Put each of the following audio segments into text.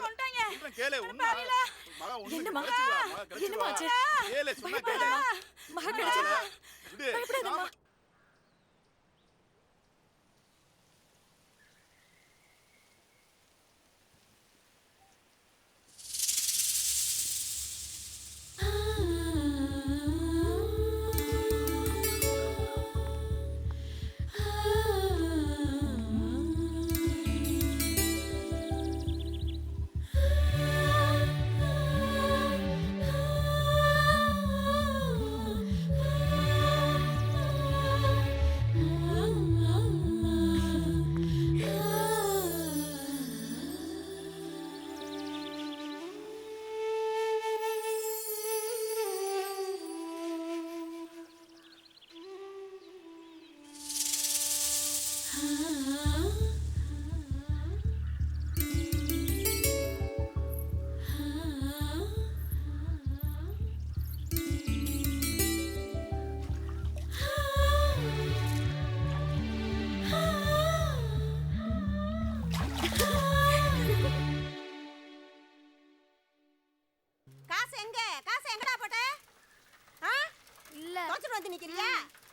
கொண்டாங்க. சொல்றேன் கேளு. மகா ஒண்ணு என்ன மகா? கிடைச்சிடுவா. கேளு சொன்னா கேளு. மகா கிடைச்சிடுவா. விடு.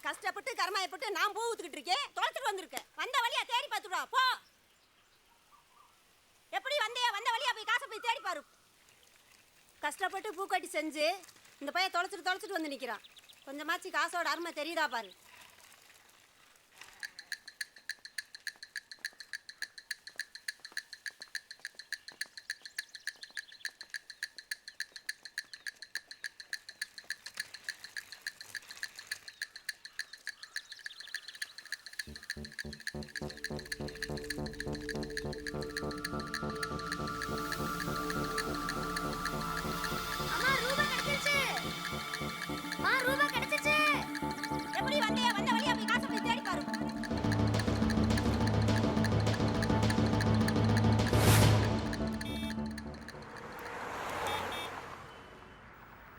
கஷ்டப்பட்டு கர்மாயப்பட்டு நான் பூ ஊத்துக்கிட்டு இருக்கேன். தொலைச்சிட்டு வந்திருக்கேன். வந்த வழியா தேடி பார்த்துடுவா போ. எப்படி வந்தே வந்த வழியா போய் காசை போய் தேடி பாரு. கஷ்டப்பட்டு பூ கட்டி செஞ்சு இந்த பையன் தொலைச்சிட்டு வந்து நிற்கிறான். கொஞ்சமாச்சு காசோட அருமை தெரியுதா பாரு. எப்படி வந்தே வந்த வழியா போய் காசை போய் தேடி பாரு.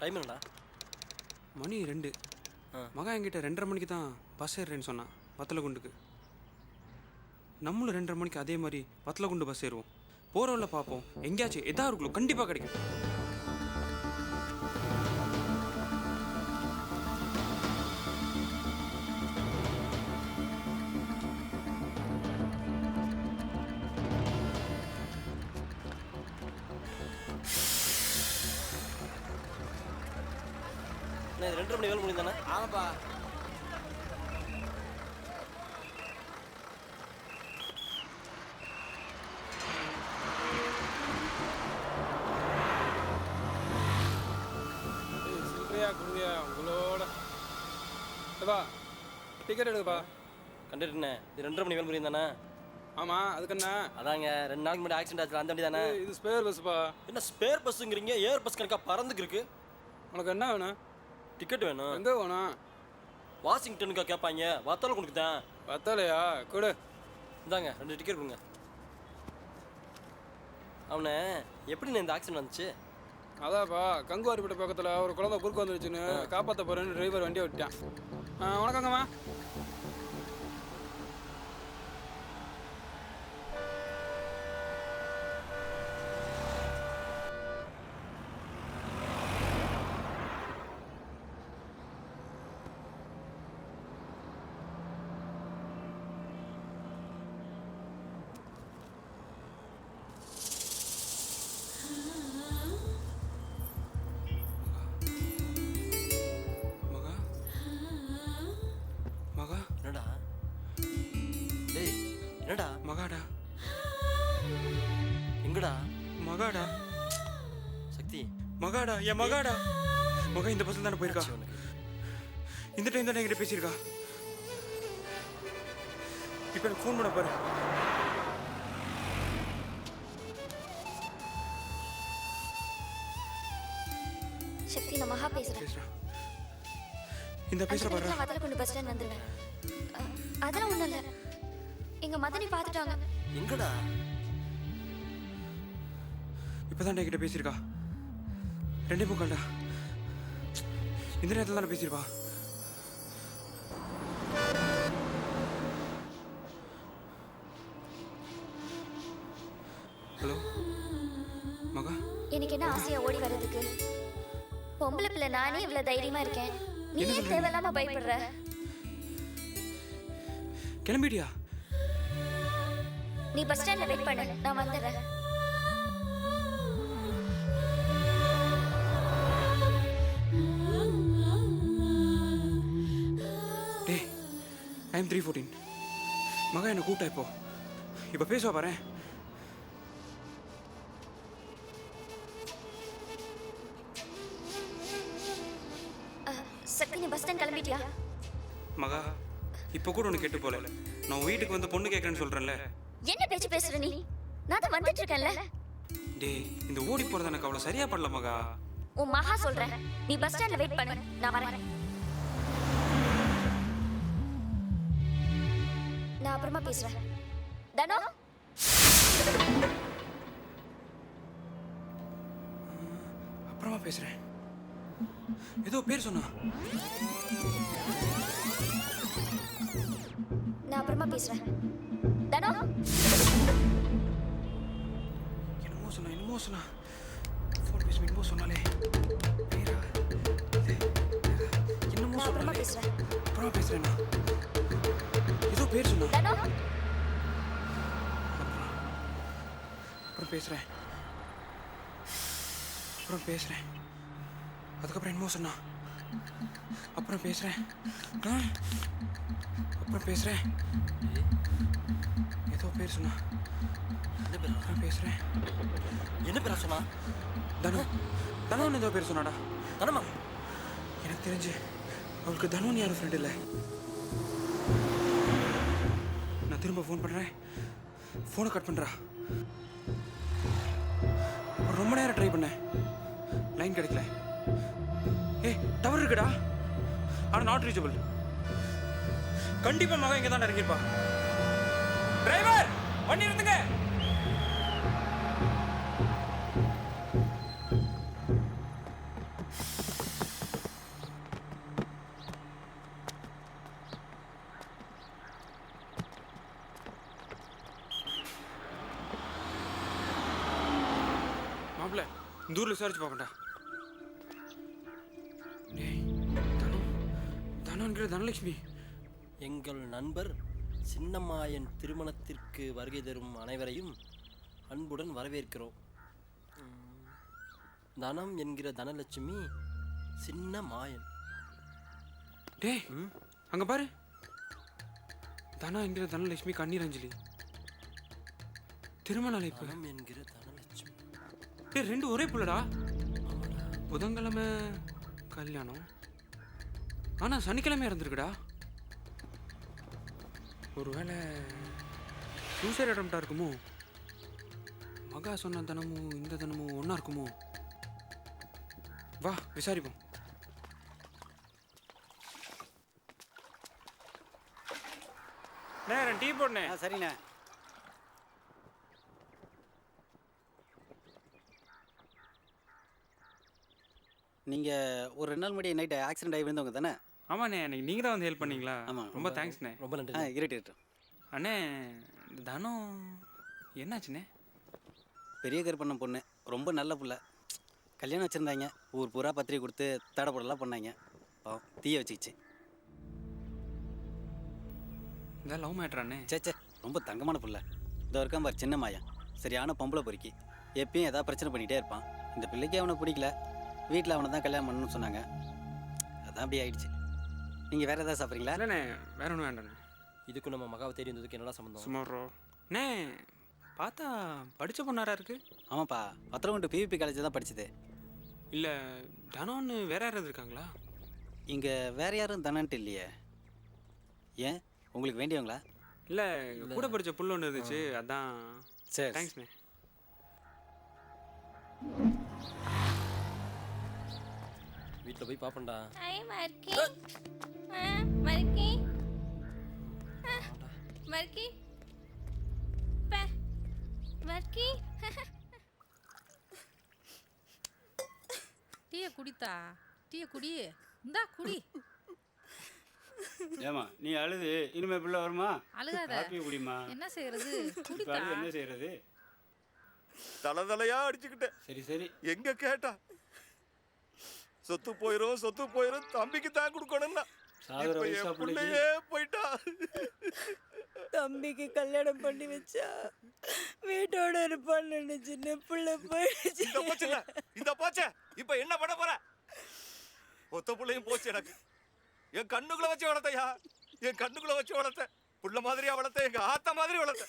டைம் என்னடா? மணி 2. மகா என்கிட்ட 2:30 மணிக்கு தான் பஸ் ஏறுறேன்னு சொன்னான் வத்தலகுண்டுக்கு. நம்மளும் 2:30 மணிக்கு அதே மாதிரி வத்தலகுண்டு பஸ் ஏறுவோம். போகிறவள்ள பார்ப்போம், எங்கேயாச்சும் எதா இருக்குல்ல கண்டிப்பாக கிடைக்கும். இது 2:30 மணி வேலை முடிந்தானே? ஆமாப்பா. கொடுங்க உங்களோட டிக்கெட் எடுப்பா. கண்டிப்பா இது 2:30 மணி வேலை முடிந்தானே? ஆமாம், அதுக்கு என்ன? அதாங்க 2 நாளைக்கு முன்னாடி ஆக்சிடென்ட் ஆச்சு அந்த வண்டி தானே? இது ஸ்பேர் பஸ்ஸுப்பா. என்ன ஸ்பேர் பஸ்ஸுங்கிறீங்க? ஏர் பஸ் கணக்கா பறந்துக்கு இருக்கு. உனக்கு என்ன வேணும்? டிக்கெட் வேணும். எங்கே வேணும்? வாஷிங்டனுக்கா கேட்பாங்க. வத்தலை கொடுக்கு தான். வத்தலையா? கொடு. இந்தாங்க 2 டிக்கெட் கொடுங்க. அவனை எப்படி இந்த ஆக்சிடென்ட் வந்துச்சு? அதாப்பா, கங்குவாரிப்பட்ட பக்கத்தில் ஒரு குழந்தை குறுக்கு வந்துருச்சுன்னு காப்பாற்ற போகிறேன்னு டிரைவர் வண்டியை விட்டான். வணக்கங்கம்மா. என்னடா டேய்? என்னடா? மகாடா. எங்கடா? மகாடா. சக்தி மகாடா. என் மகாடா. மகா இந்த பஸ்ஸில் தானே போயிருக்கா. இந்த டைம் தானே என்கிட்ட பேசியிருக்கா. இப்போ எனக்கு ஃபோன் பண்ண பாரு. சக்தி, நான் மகா பேசுறேன். இந்த பேசுற பாரு. வத்தலகுண்டு பஸ் ஸ்டாண்ட் வந்துருவேன். அதெல்லாம் ஒண்ணும் இல்ல. எங்க மதனி பாத்துட்டாங்க. எங்கடா? இப்பதான் என்கிட்ட பேசியிருக்கா. 2:45. இந்த நேரத்தில் தானே பேசியிருப்பா. ஹலோ மகா எனக்கு என்ன ஆசையா ஓடி வர்றதுக்கு? பொம்பளை பிள்ளை நானே இவ்வளவு தைரியமா இருக்கேன். நீ என்ன ஏன் சொல்றீங்க? தேவையில்லாம பயப்படுற? கிளம்பிட்டியா? நீ பஸ் ஸ்டாண்ட்ல வெயிட் பண்ணு, நான் வந்துடுறேன். டேய் டைம் 3:14. மகா என்னை கூப்பிட்டா இப்போ பேசுவா பாரு. சக்தி, நீ பஸ் ஸ்டாண்ட் கிளம்பிட்டியா? மகா இப்போ கூட உனக்கு கெட்டு போல. நான் வீட்டுக்கு வந்து பொண்ணு கேட்கறேன்னு சொல்றேன்ல. என்ன பேச்சு பேசுற நீ? நான் தான் வந்துட்டு இருக்கேன்ல. டேய் இந்த ஓடி போறது எனக்கு அவ்வளவு சரியா படல மகா. உன் மகா சொல்றேன், நீ பஸ் ஸ்டாண்ட்ல வெயிட் பண்ணு, நான் வரேன். நான் அப்புறமா பேசுறேன். தனோ, அப்புறமா பேசுறேன். ஏதோ பேர் சொன்னா. நான் அப்புறமா பேசுறேன். தனோ, என்னமோ சொன்னா ஃபோன் பேசுவேன். என்னமோ சொன்னாலே பேரா என்னமோ நான் அப்புறமா சொன்னாலே. பேசுறேன். அப்புறமா பேசுறேன். நான் ஏதோ பேர் சொன்னா. தனோ, அப்புறம் பேசுறேன். அதுக்கப்புறம் என்னமோ சொன்னா. அப்புறம் பேசுறேன். ஏதோ பேர் சொன்னா. என்ன பேர்? அப்புறம் பேசுறேன். என்ன பேரா சொன்னா? தனுன்னு ஏதோ பேர் சொன்னாடா. தனமா? எனக்கு தெரிஞ்சு அவளுக்கு தனுன்னு யாரும் ஃப்ரெண்ட் இல்லை. நான் திரும்ப ஃபோன் பண்ணுறேன். ஃபோனை கட் பண்ணுறா. அப்புறம் ரொம்ப நேரம் ட்ரை பண்ணேன், லைன் கிடைக்கல. ஏய் டவர் இருக்குடா, ஆனால் நாட் ரீச்சபிள். கண்டிப்பாக மகன் இங்கே தான் இறங்கியிருப்பா. டிரைவர் வண்டி நிறுத்துங்க. மாப்பிள்ள இந்த ஊரில் விசாரிச்சு பார்ப்பேன்டா. தனுங்கிற தனலட்சுமி எங்கள் நண்பர் சின்னம்மாயன் திருமணத்திற்கு வருகை தரும் அனைவரையும் அன்புடன் வரவேற்கிறோம். தனம் என்கிற தனலட்சுமி சின்னமாயன். டேய் அங்கே பாரு, தனா என்கிற தனலட்சுமி கண்ணீர் அஞ்சலி திருமண அழைப்பு. தனம் என்கிற தனலட்சுமி. டேய் ரெண்டு ஒரே புள்ளடா. புதன்கிழமை கல்யாணம், ஆனால் சனிக்கிழமை இறந்துருக்குடா. ஒருவேளை சூசைட் அட்டம்ப்டா இருக்குமோ? மகா சொன்ன தனமும் இந்த தனமும் ஒன்றா இருக்குமோ? வா விசாரிப்போம். டீ போடனே. சரிண்ணே. நீங்கள் ஒரு 2 நாள் முன்னாடி நைட்டு ஆக்சிடென்ட் ஆகி விழுந்தவங்க தானே? ஆமாண்ணே, எனக்கு நீங்கள் தான் வந்து ஹெல்ப் பண்ணீங்களா? ஆமாம். ரொம்ப தேங்க்ஸ்ண்ணே. ரொம்ப நன்றி. இருட்டு. அண்ணே இந்த தனம் என்னாச்சுண்ணே? பெரிய கருப்பண்ண பொண்ணு, ரொம்ப நல்ல புள்ள. கல்யாணம் வச்சுருந்தாங்க, ஊர் பூரா பத்திரிக்கை கொடுத்து தடப்படலாம் பண்ணாங்க. பாவம் தீய வச்சுக்கிச்சு. இந்த லவ் மேட்ராண்ணே? சேச்சே, ரொம்ப தங்கமான புள்ள. இந்த வரைக்கும் பாரு சின்ன மாயா, சரியான பொம்பளை பொறுக்கி. எப்பயும் ஏதாவது பிரச்சனை பண்ணிகிட்டே இருப்பான். இந்த பிள்ளைக்கு அவனை பிடிக்கல, வீட்டில் அவனை தான் கல்யாணம் பண்ணணும்னு சொன்னாங்க. அதான் அப்படி ஆயிடுச்சு. நீங்கள் வேறு ஏதாவது சாப்பிட்றீங்களா? இல்லைண்ணே, வேற ஒன்றும் வேண்டாண்ணே. இதுக்கும் நம்ம மகாவை தேடி வந்ததுக்கு என்னடா சம்பந்தம்? சும்மா ப்ரோ. அண்ணே பார்த்தா படித்த பொண்ணாரா இருக்கு. ஆமாப்பா, பத்திரமண்டு பிவிபி காலேஜ் தான் படிச்சது. இல்லை தனோன்னு வேற யாராவது இருக்காங்களா? இங்கே வேறு யாரும் தனன்ட்டு இல்லையே. ஏன் உங்களுக்கு வேண்டியவங்களா? இல்லை கூட படித்த புள்ள ஒன்று இருந்துச்சு, அதான். சரி, தேங்க்ஸ்ண்ணே. வீட்டில் போய் பார்ப்பேன்டா. டீயை குடித்தா, டீயை குடி, இந்தா குடி. ஏமா நீ அழுது இனிமே பிள்ளை வருமா? அழுகாத. காப்பி குடிமா. என்ன செய்யறது? குடித்தா. இப்போ என்ன செய்யறது? தலையா அடிச்சுக்கிட்டேன். சரி சரி. எங்க கேட்டா சொத்து போயிரும் தம்பிக்கு தான் கொடுக்கணும்னா சாகுற இப்ப வயசா என் பிள்ளைக்கு. பிள்ளையே போயிட்டா. தம்பிக்கு கல்யாணம் பண்ணி வச்சா வீட்டோட இருப்பான்னு நினைச்சு பிள்ளை போயிடுச்சு. இந்த போச்சே இப்ப என்ன பண்ண போற? ஒத்த பிள்ளையும் போச்சு எனக்கு. என் கண்ணுக்குள்ள வச்சு வளர்த்தையா, என் கண்ணுக்குள்ள வச்சு வளர்த்த. புள்ள மாதிரியா வளர்த்த, எங்க ஆத்த மாதிரி வளர்த்த.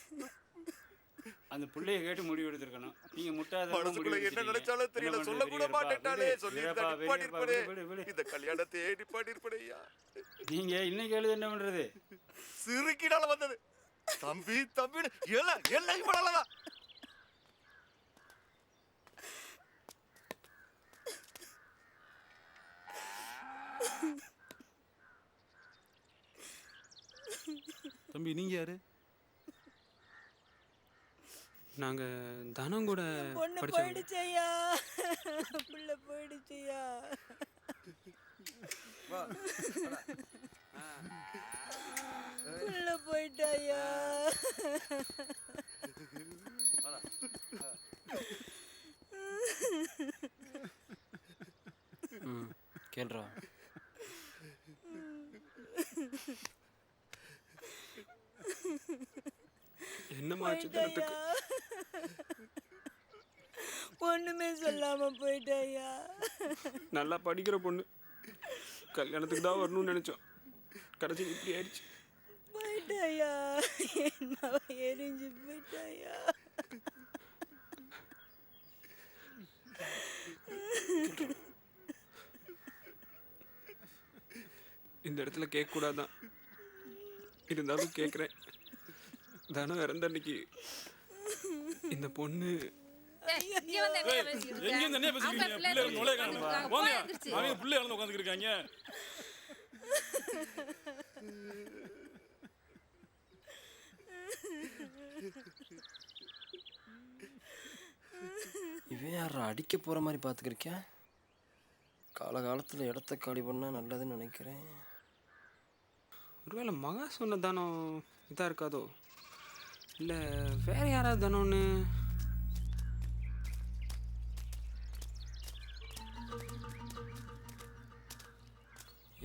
அந்த பிள்ளைய கேட்டு முடிவு எடுத்திருக்கணும். நீங்க முட்டாத மனசுக்குள்ள என்ன நினைச்சாலும் தெரியல, சொல்ல கூட மாட்டேன்டாலே. சொல்லி நிப்பாட்டிருப்பேன், இந்த கல்யாணத்தை நிப்பாட்டிருப்பேயா. நீங்க இன்னைக்கு எழுது என்ன பண்றது? சிறுக்கினால வந்தது. தம்பி தம்பின்னு எல்லாம் இப்ப நல்லதான். தம்பி நீங்க யாரு? நாங்க தனம் கூட பொண்ணு படிச்சோம். போயிடுச்சையா, பிள்ளை போயிடுச்சையா. பிள்ளை போயிட்டாயா. கேள்றா. என்னமா ஆச்சு தனத்துக்கு? ஒண்ணுமே சொல்லாம போயிட்டாயா. நல்லா படிக்கிற பொண்ணு, கல்யாணத்துக்கு தான் வரணும்னு நினைச்சோம். கடைசி இப்படி ஆயிடுச்சு. போயிட்டாயா, என்னவா எரிஞ்சு போயிட்டாயா. இந்த இடத்துல கேட்க கூடாதான், இருந்தாலும் கேட்குறேன். தனம் இறந்த அன்னைக்கு இந்த பொண்ணு இவன் யாரா அடிக்க போற மாதிரி பார்த்துக்கிருக்கேன். காலகாலத்தில் இடத்த காலி பண்ணா நல்லதுன்னு நினைக்கிறேன். ஒருவேளை மகா சொன்ன தானம் இதாக இருக்காதோ, இல்லை வேற யாராவது தானோன்னு.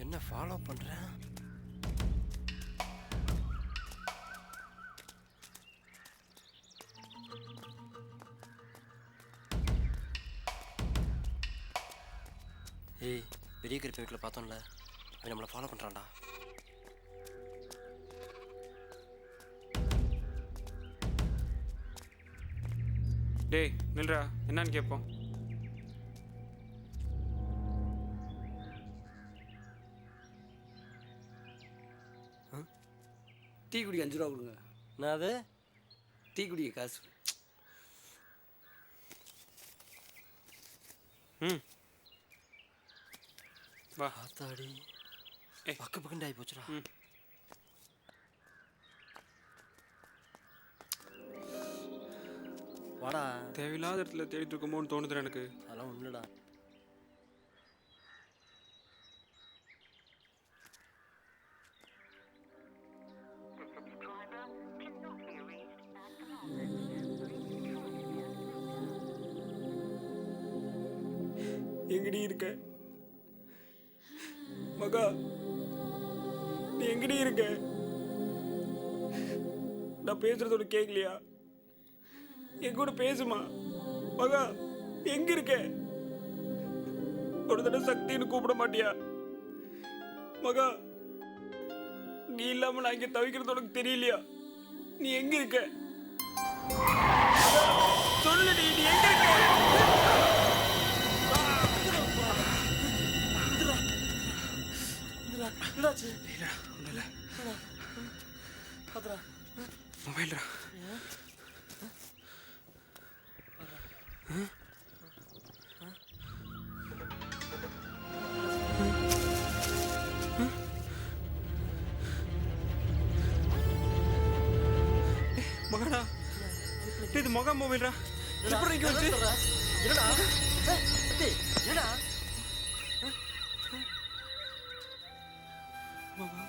என்ன ஃபாலோ பண்ணுறேன்? ஏய், பெரிய கருப்பை வீட்டில் பார்த்தோம்ல, அவன் நம்மளை ஃபாலோ பண்ணுறான்டா. டேய் நில்றா, என்னன்னு கேட்போம். டீ குடி 5 ரூபா கொடுங்க. நான் அது டீ குடிக்க காசு. ம் வா. ஆத்தாடி, ஏய் பக்க பக்கண்டு ஆகி போச்சுடா. வாடா. தேவையில்லாத இடத்துல தேடிட்டு இருக்குமோன்னு தோணுதுடா எனக்கு. அதெல்லாம் ஒன்றுடா. எங்கடி இருக்க மகா? நீ எங்கடி இருக்க? நான் பேசுறதோட கேட்கலையா? என் கூட பேசுமா மகா? எங்க இருக்க? ஒரு தடவை சக்தின்னு கூப்பிட மாட்டியா மகா? நீ இல்லாம நான் இங்க தவிக்கிறது உனக்கு தெரியலையா? நீ எங்க இருக்க? சொல்லுடி, நீ எங்க இருக்க? மொபைல்ரா. மகடா, இது மகா மொபைல்ரா. எப்படி இங்க வந்து? என்னடா என்னடா? மகா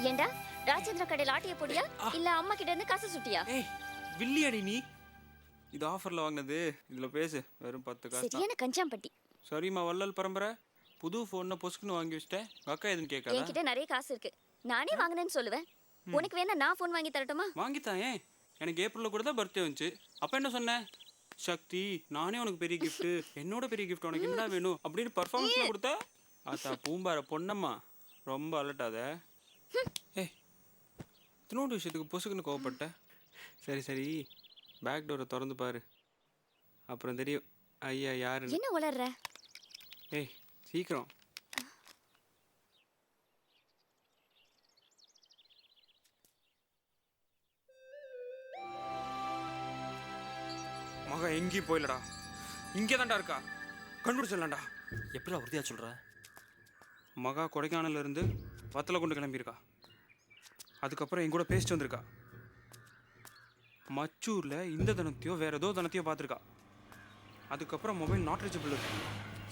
ஏண்டா ராஜேந்திர கடையில் ஆட்டிய பொடியா இல்ல அம்மா கிட்ட இருந்து காசு சுட்டியா? ஏய் வில்லியடி நீ. இது ஆஃபர்ல வாங்கினது. இதுல பேசு. வெறும் 10 காசு தான். சரியான கஞ்சாம்பட்டி. சரிம்மா வள்ளல் பரம்பரை. புது ஃபோனை பொசுக்குன்னு வாங்கி வச்சிட்டேன். அக்கா எதுன்னு கேட்காதா? என்கிட்ட நிறைய காசு இருக்கு. நானே வாங்கினேன்னு சொல்லுவேன். உனக்கு வேணா நான் ஃபோன் வாங்கி தரட்டுமா? வாங்கித்தான். ஏன் எனக்கு ஏப்ரலில் கூட தான் பர்த்டே வந்துச்சு. அப்போ என்ன சொன்னேன்? சக்தி நானே உனக்கு பெரிய கிஃப்ட்டு, என்னோட பெரிய கிஃப்ட் உனக்கு என்ன வேணும் அப்படின்னு பர்ஃபார்மன்ஸ்லாம் கொடுத்தா. ஆத்தா பூம்பார பொண்ணம்மா ரொம்ப அலட்டாத. ஏய் இத்தனோட விஷயத்துக்கு பொசுக்குன்னு கோவப்பட்ட. சரி சரி பேக் டோரை திறந்து பாரு, அப்புறம் தெரியும் ஐயா யாருன்னு. என்ன உளர்ற? ஏய் சீக்கிரம். மகா எங்கேயும் போயிலடா, இங்கே தான்டா இருக்கா. கண்டுபிடிச்சிடலாம்டா. எப்படிடா உறுதியாக சொல்கிற? மகா கொடைக்கானல்ல இருந்து வத்தலை கொண்டு கிளம்பியிருக்கா. அதுக்கப்புறம் என் கூட பேசிட்டு வந்திருக்கா. மச்சூரில் இந்த தனத்தையோ வேற ஏதோ தனத்தையோ பார்த்துருக்கா. அதுக்கப்புறம் மொபைல் நாட் ரீச்சபிள் இருக்கு.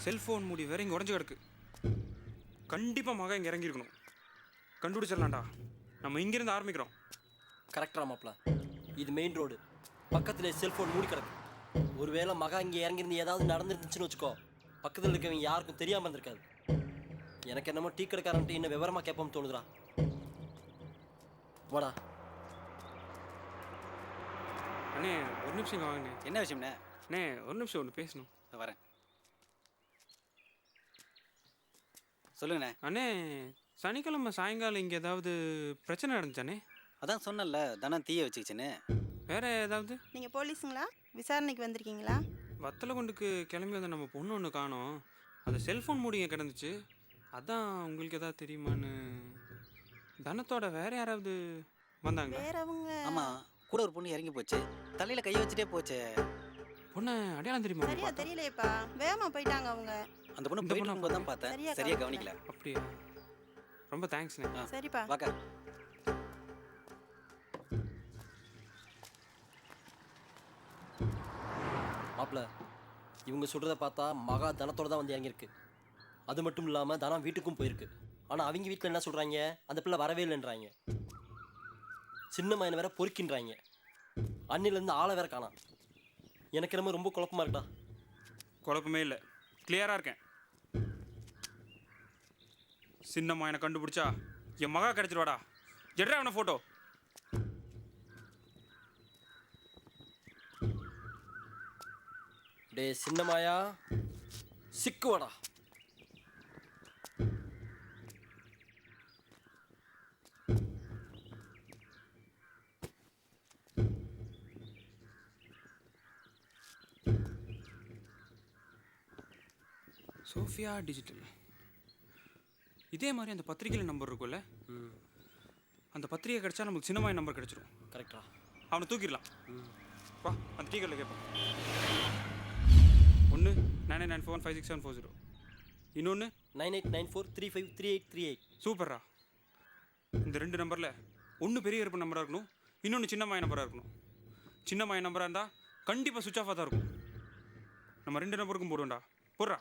செல்ஃபோன் மூடி வேற இங்கே உடஞ்சி கிடக்கு. கண்டிப்பாக மகா இங்கே இறங்கியிருக்கணும். கண்டுபிடிச்சிடலாம்டா. நம்ம இங்கேருந்து ஆரம்பிக்கிறோம். கரெக்டாக மாப்பிள, இது மெயின் ரோடு. பக்கத்தில் செல்ஃபோன் மூடி கிடக்கு. ஒருவேளை மகா இங்கே இறங்கிருந்து ஏதாவது நடந்துருந்துச்சுன்னு வச்சுக்கோ, பக்கத்தில் இருக்கவங்க யாருக்கும் தெரியாமல் இருந்திருக்காது. எனக்கு என்னமோ டீ கடைக்காரன்ட்டு இன்னும் விவரமாக கேட்போம்னு தோணுதுடா. வாடா. அண்ணே ஒரு நிமிஷம் இங்கே வாங்கண்ணே. என்ன விஷயம்ண்ணே? அண்ணே ஒரு நிமிஷம் ஒன்று பேசணும். வரேன், சொல்லுங்கண்ணே. அண்ணே சனிக்கிழமை சாயங்காலம் இங்கே ஏதாவது பிரச்சனை நடந்துச்சானே? அதான் சொன்னல தனம் தீய வச்சுக்கிச்சுன்னு. வேற ஏதாவது? நீங்கள் போலீஸுங்களா? விசாரணைக்கு வந்திருக்கீங்களா? வத்தலை கொண்டுக்கு கிளம்பி வந்த நம்ம பொண்ணு ஒன்று காணோம். அது செல்ஃபோன் மூடிங்க கிடந்துச்சு. அதான் உங்களுக்கு எதாவது தெரியுமான்னு. தனத்தோட வேற யாராவது வந்தாங்க? வேறவங்க? ஆமாம், கூட ஒரு பொண்ணு இறங்கி போச்சு. தலையில் கையை வச்சுட்டே போச்சு. பொண்ணு அடையாளம் தெரியுமா? சரியா தெரியலையேப்பா, வேகமாக போயிட்டாங்க அவங்க. அந்த பொண்ணு போயிட்டு இருக்கும்போது தான் பார்த்தேன். சரியா கவனிக்கல. அப்படியா? ரொம்ப தேங்க்ஸ்ண்ணே. சரிப்பா வாக்கா. மாப்பிள, இவங்க சொல்கிறத பார்த்தா மகா தனத்தோட தான் வந்து இறங்கியிருக்கு. அது மட்டும் இல்லாமல் தனம் வீட்டுக்கும் போயிருக்கு. ஆனால் அவங்க வீட்டில் என்ன சொல்கிறாங்க, அந்த பிள்ளை வரவே இல்லைன்றாங்க. சின்ன மயனை வேற பொறுக்கின்றாங்க. அன்னிலேருந்து ஆளை வேற காணாம். எனக்கு என்னமோ ரொம்ப குழப்பமா இருக்கா. குழப்பமே இல்லை, கிளியராக இருக்கேன். சின்னம்மா என்னை கண்டுபிடிச்சா என் மகா கிடைச்சிருவாடா. எட்ரா அவனை ஃபோட்டோ. டே சின்னமாயா, சிக்குவாடா. Sofia digital. இதே மாதிரி அந்த பத்திரிகையில் நம்பர் இருக்கும்ல, அந்த பத்திரிகை கிடைச்சா நமக்கு சின்னமாய நம்பர் கிடைச்சிடும். கரெக்டா? அவனை தூக்கிடலாம். வா அந்த டீ கடையில் கேட்போம். 1 9994567440. இன்னொன்று 9894353838. சூப்பர்ரா. இந்த 2 நம்பரில் ஒன்று பெரிய இருப்பு நம்பராக இருக்கணும், இன்னொன்று சின்னமாய நம்பராக இருக்கணும். சின்னமாய நம்பராக இருந்தால் கண்டிப்பாக சுவிட்ச் ஆஃபாக தான் இருக்கும். நம்ம 2 நம்பருக்கும் போடுவோம்டா. போடுறா.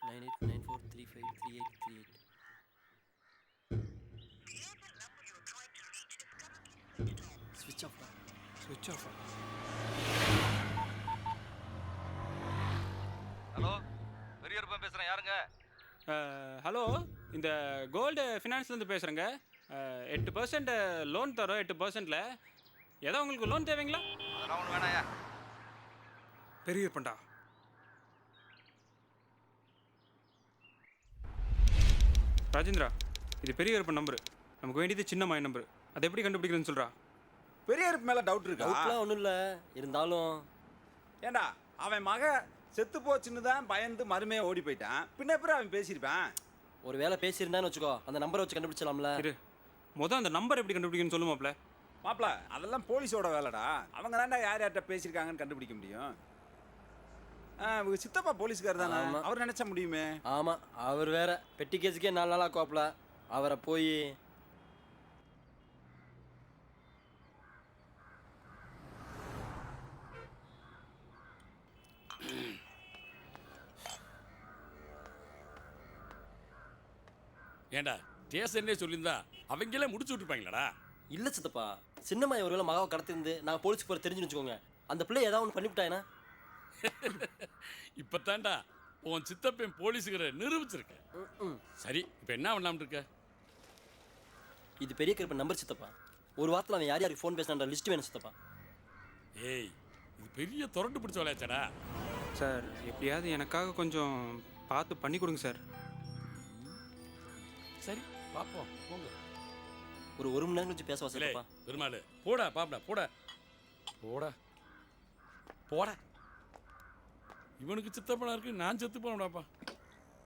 9894353838. ஸ்விட்ச் ஆஃப். சுவிட்ச் ஆஃபா? ஹலோ, பெரியப்பா பேசுறேன். யாருங்க? ஹலோ, இந்த கோல்டு ஃபினான்ஸ்லேருந்து பேசுகிறேங்க. 8% லோன் தரோம். 8%ல் ஏதோ உங்களுக்கு லோன் தேவைங்களா? அதெல்லாம் ஒன்று வேணாயா. பெரிய இருப்பண்டா. ராஜேந்திரா, இது பெரிய இருப்பன் நம்பரு. நமக்கு வேண்டியது சின்ன மாய நம்பரு. அதை எப்படி கண்டுபிடிக்கிறதுன்னு சொல்கிறா. பெரிய இருப்பு மேலே டவுட் இருக்கா? டவுட்லாம் ஒன்றும் இல்லை, இருந்தாலும் ஏண்டா அவன் மக செத்து போச்சுன்னு தான் பயந்து மருமையை ஓடி போயிட்டான். பின்ன எப்படி அவன் பேசியிருப்பான்? ஒரு வேளை பேசியிருந்தான்னு வச்சுக்கோ, அந்த நம்பரை வச்சு கண்டுபிடிச்சலாம்ல. இரு, அந்த நம்பர் எப்படி கண்டுபிடிக்கணும்னு சொல்லுமாப்ல. மாப்பிள, அதெல்லாம் போலீஸோட வேலைடா. அவங்க தான்டா யார் யார்கிட்ட பேசியிருக்காங்கன்னு கண்டுபிடிக்க முடியும். இவங்க சித்தப்பா போலீஸ்கார் தானே, அவர் நினைச்சா முடியுமே. ஆமாம், அவர் வேற பெட்டி கேஸுக்கே 4 நாளாக கோப்பல. அவரை போய் ஏண்டா ஸ்டேஷன்லேயே சொல்லியிருந்தா அவங்களே முடிச்சு விட்டுருப்பாங்களடா. இல்லை சித்தப்பா, சின்னம்மாய் ஒருவேளை மகாவை கடத்திருந்து நாங்கள் போலீஸுக்கு போகிற தெரிஞ்சுன்னு வச்சுக்கோங்க, அந்த பிள்ளை ஏதாவது ஒன்று பண்ணிவிட்டாயினா? இப்போத்தாண்டா உன் சித்தப்பன் போலீஸுக்கிற நிரூபிச்சிருக்க. சரி இப்போ என்ன பண்ணலாம்னு இருக்க? இது பெரிய கருப்பை நம்பர் சித்தப்பா. ஒரு வாரத்தில் அவன் யார் யாருக்கு ஃபோன் பேசினான்ற லிஸ்ட் வேணும் சித்தப்பா. ஏய் இது பெரிய துரண்டு பிடிச்ச விளையாச்சாடா. சார் எப்படியாவது எனக்காக கொஞ்சம் பார்த்து பண்ணி கொடுங்க சார். சரி பார்ப்போம் போங்க. ஒரு மணி நேரம் கழிச்சு பேசவா சித்தப்பா? பெருமாள் போடா பாப்படா போடா போடா போடா. இவனுக்கு சித்தப்பனா இருக்கு, நான் செத்து போனடாப்பா.